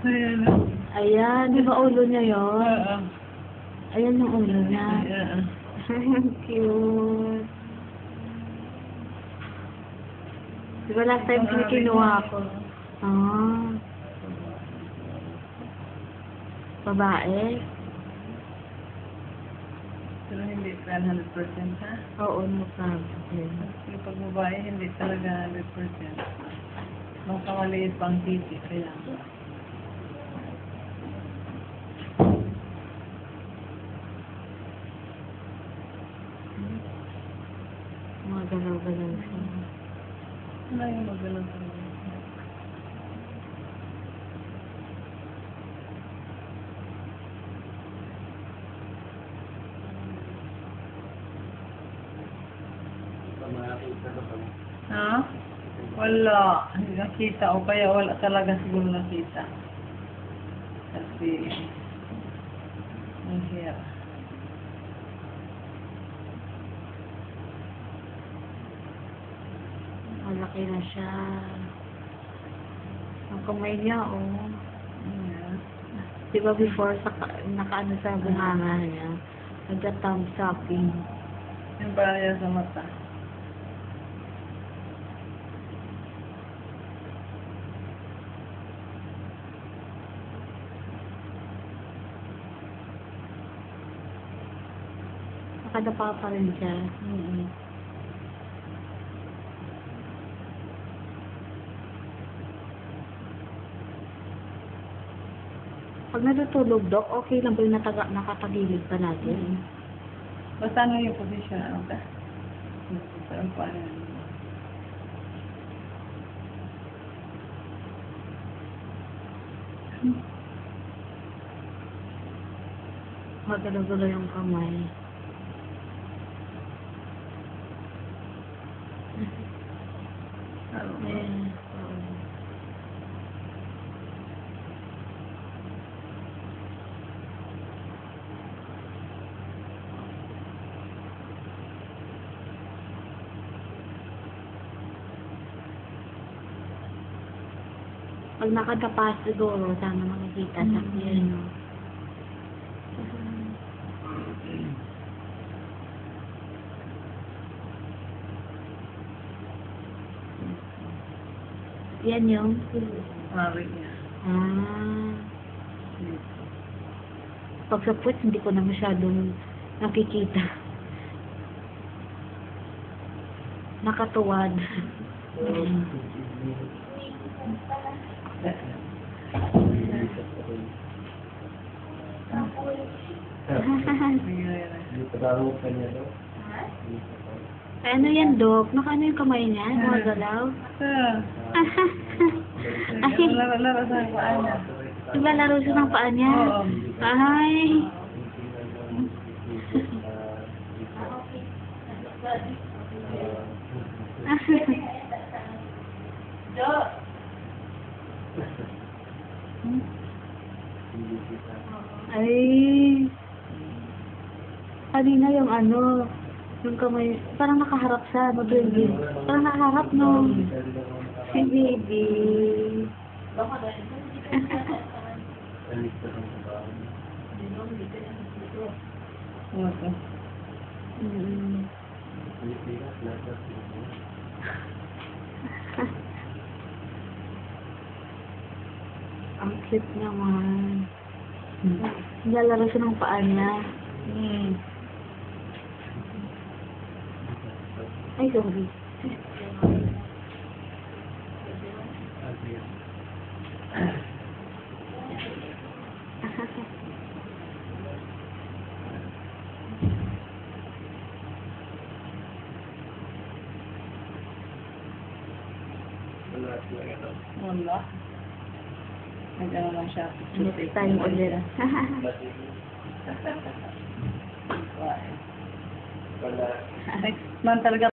Ayan. Ayan, di ba ulo niya yun? Oo. Ayan yung ulo niya. Ayan. Cute. Di ba last time kinuha ko? Ah. Babae? Pero hindi 100%, ha? Oo, no problem. Kasi pag babae, hindi talaga 100%. Baka maliit pang titi, kaya. Mga galaw-galaw siya. Ano yung magalang sa mga? Ha? Wala. Hindi nakita o kaya wala talaga siguro nakita. Kasi ang hirap. Malaki na siya. Ang kamay niya, oh. Ayan. Di ba before, nakaano sa bunganga niya, nagka-thumbs upping. Yung parang yan sa mata. Nakadapa pa rin siya. Pag natutulog, Dok, okay lang ba yung nakatagilid pa natin? Basta ano yung position, ano ka? Saan pa ano? Magalaw-galaw yung kamay. Ayan. Pag nakadapa siguro, sana makikita sa piano. Yan yung? Mari niya. Ah. Pag sa puwet, hindi ko na masyadong nakikita. Nakatuwad. Ano yan, Dok? Nakaano yung kamay niya? Gumagalaw? Ay, Laro sa paa niya. naglalaro siya ng paa niya. Oo. Ay. Ay. Kanina yung ano, yung kamay, parang nakaharap siya, baby. Parang nakaharap, no? Si baby. Okay. Mm. Ang cute naman. Naglalaro siya ng paa niya. Ay, sorry. Wala. Nag-ano lang siya. Next time ulit. Next month talaga